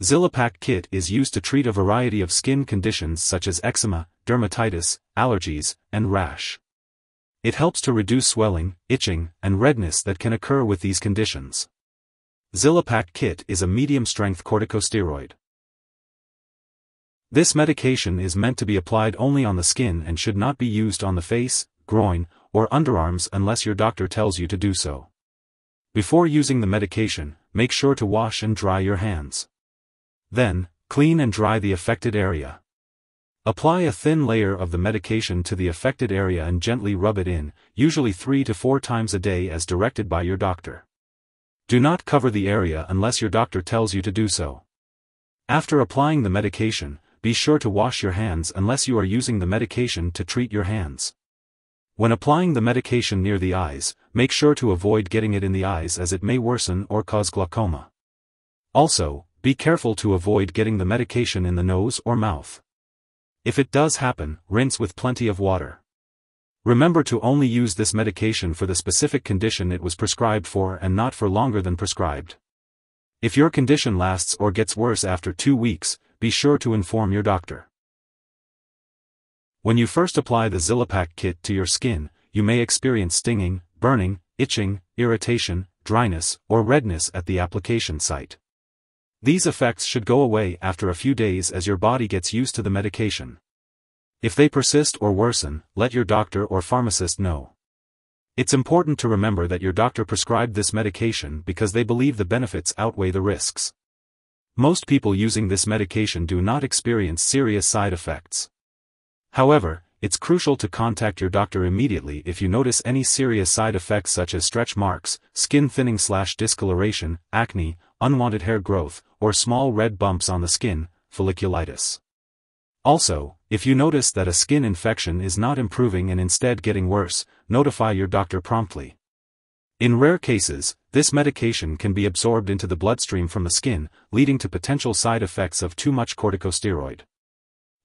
Xilapak Kit is used to treat a variety of skin conditions such as eczema, dermatitis, allergies, and rash. It helps to reduce swelling, itching, and redness that can occur with these conditions. Xilapak Kit is a medium-strength corticosteroid. This medication is meant to be applied only on the skin and should not be used on the face, groin, or underarms unless your doctor tells you to do so. Before using the medication, make sure to wash and dry your hands. Then, clean and dry the affected area. Apply a thin layer of the medication to the affected area and gently rub it in, usually 3 to 4 times a day as directed by your doctor. Do not cover the area unless your doctor tells you to do so. After applying the medication, be sure to wash your hands unless you are using the medication to treat your hands. When applying the medication near the eyes, make sure to avoid getting it in the eyes as it may worsen or cause glaucoma. Also, be careful to avoid getting the medication in the nose or mouth. If it does happen, rinse with plenty of water. Remember to only use this medication for the specific condition it was prescribed for and not for longer than prescribed. If your condition lasts or gets worse after 2 weeks, be sure to inform your doctor. When you first apply the Xilapak Kit to your skin, you may experience stinging, burning, itching, irritation, dryness, or redness at the application site. These effects should go away after a few days as your body gets used to the medication. If they persist or worsen, let your doctor or pharmacist know. It's important to remember that your doctor prescribed this medication because they believe the benefits outweigh the risks. Most people using this medication do not experience serious side effects. However, it's crucial to contact your doctor immediately if you notice any serious side effects such as stretch marks, skin thinning/discoloration, acne, unwanted hair growth, or small red bumps on the skin, folliculitis. Also, if you notice that a skin infection is not improving and instead getting worse, notify your doctor promptly. In rare cases, this medication can be absorbed into the bloodstream from the skin, leading to potential side effects of too much corticosteroid.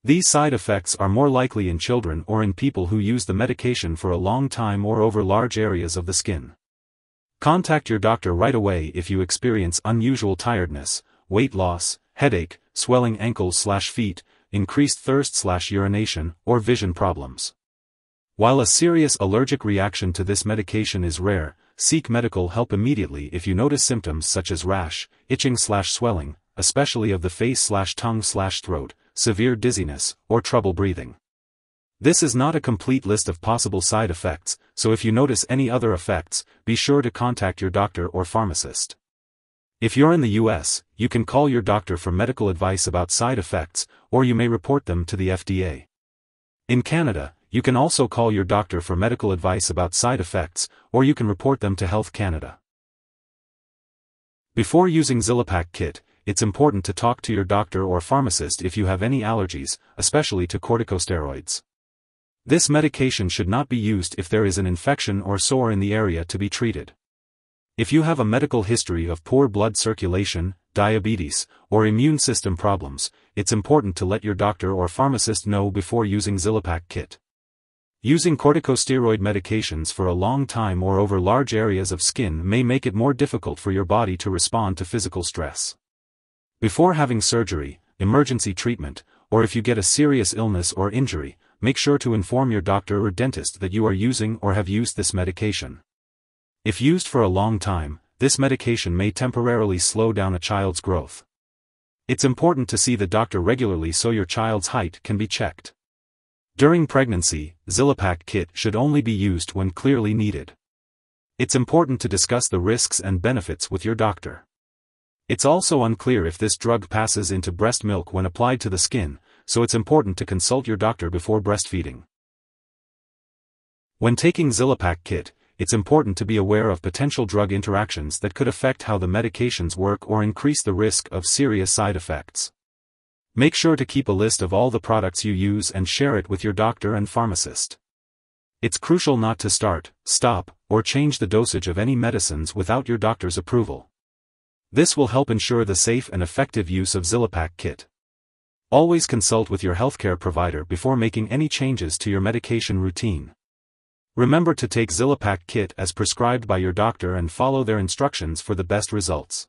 These side effects are more likely in children or in people who use the medication for a long time or over large areas of the skin. Contact your doctor right away if you experience unusual tiredness, weight loss, headache, swelling ankles/feet, increased thirst/urination, or vision problems. While a serious allergic reaction to this medication is rare, seek medical help immediately if you notice symptoms such as rash, itching/swelling, especially of the face/tongue/throat, severe dizziness, or trouble breathing. This is not a complete list of possible side effects, so if you notice any other effects, be sure to contact your doctor or pharmacist. If you're in the US, you can call your doctor for medical advice about side effects, or you may report them to the FDA. In Canada, you can also call your doctor for medical advice about side effects, or you can report them to Health Canada. Before using Xilapak Kit, it's important to talk to your doctor or pharmacist if you have any allergies, especially to corticosteroids. This medication should not be used if there is an infection or sore in the area to be treated. If you have a medical history of poor blood circulation, diabetes, or immune system problems, it's important to let your doctor or pharmacist know before using Xilapak Kit. Using corticosteroid medications for a long time or over large areas of skin may make it more difficult for your body to respond to physical stress. Before having surgery, emergency treatment, or if you get a serious illness or injury, make sure to inform your doctor or dentist that you are using or have used this medication. If used for a long time, this medication may temporarily slow down a child's growth. It's important to see the doctor regularly so your child's height can be checked. During pregnancy, Xilapak Kit should only be used when clearly needed. It's important to discuss the risks and benefits with your doctor. It's also unclear if this drug passes into breast milk when applied to the skin, so it's important to consult your doctor before breastfeeding. When taking Xilapak Kit, it's important to be aware of potential drug interactions that could affect how the medications work or increase the risk of serious side effects. Make sure to keep a list of all the products you use and share it with your doctor and pharmacist. It's crucial not to start, stop, or change the dosage of any medicines without your doctor's approval. This will help ensure the safe and effective use of Xilapak Kit. Always consult with your healthcare provider before making any changes to your medication routine. Remember to take Xilapak Kit as prescribed by your doctor and follow their instructions for the best results.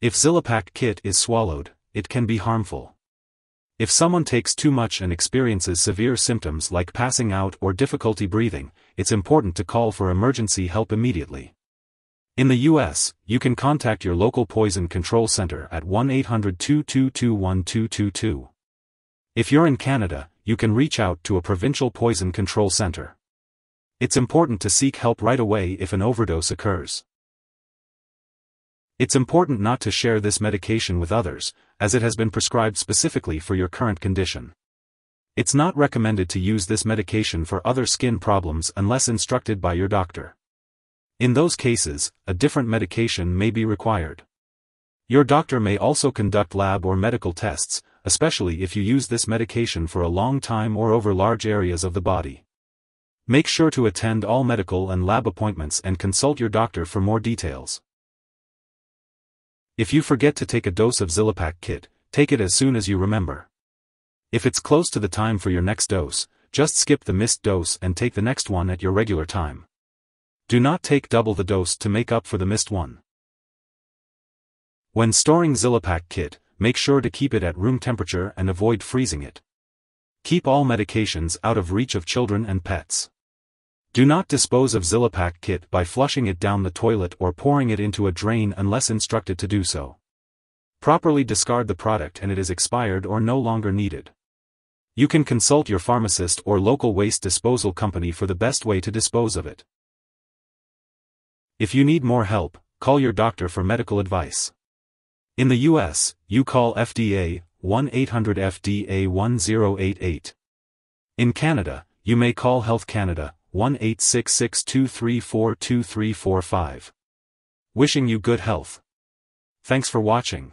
If Xilapak Kit is swallowed, it can be harmful. If someone takes too much and experiences severe symptoms like passing out or difficulty breathing, it's important to call for emergency help immediately. In the US, you can contact your local poison control center at 1-800-222-1222. If you're in Canada, you can reach out to a provincial poison control center. It's important to seek help right away if an overdose occurs. It's important not to share this medication with others, as it has been prescribed specifically for your current condition. It's not recommended to use this medication for other skin problems unless instructed by your doctor. In those cases, a different medication may be required. Your doctor may also conduct lab or medical tests, especially if you use this medication for a long time or over large areas of the body. Make sure to attend all medical and lab appointments and consult your doctor for more details. If you forget to take a dose of Xilapak Kit, take it as soon as you remember. If it's close to the time for your next dose, just skip the missed dose and take the next one at your regular time. Do not take double the dose to make up for the missed one. When storing Xilapak Kit, make sure to keep it at room temperature and avoid freezing it. Keep all medications out of reach of children and pets. Do not dispose of Xilapak Kit by flushing it down the toilet or pouring it into a drain unless instructed to do so. Properly discard the product and it is expired or no longer needed. You can consult your pharmacist or local waste disposal company for the best way to dispose of it. If you need more help, call your doctor for medical advice. In the US, you call FDA, 1-800-FDA-1088. In Canada, you may call Health Canada, 1-866-234-2345. Wishing you good health. Thanks for watching.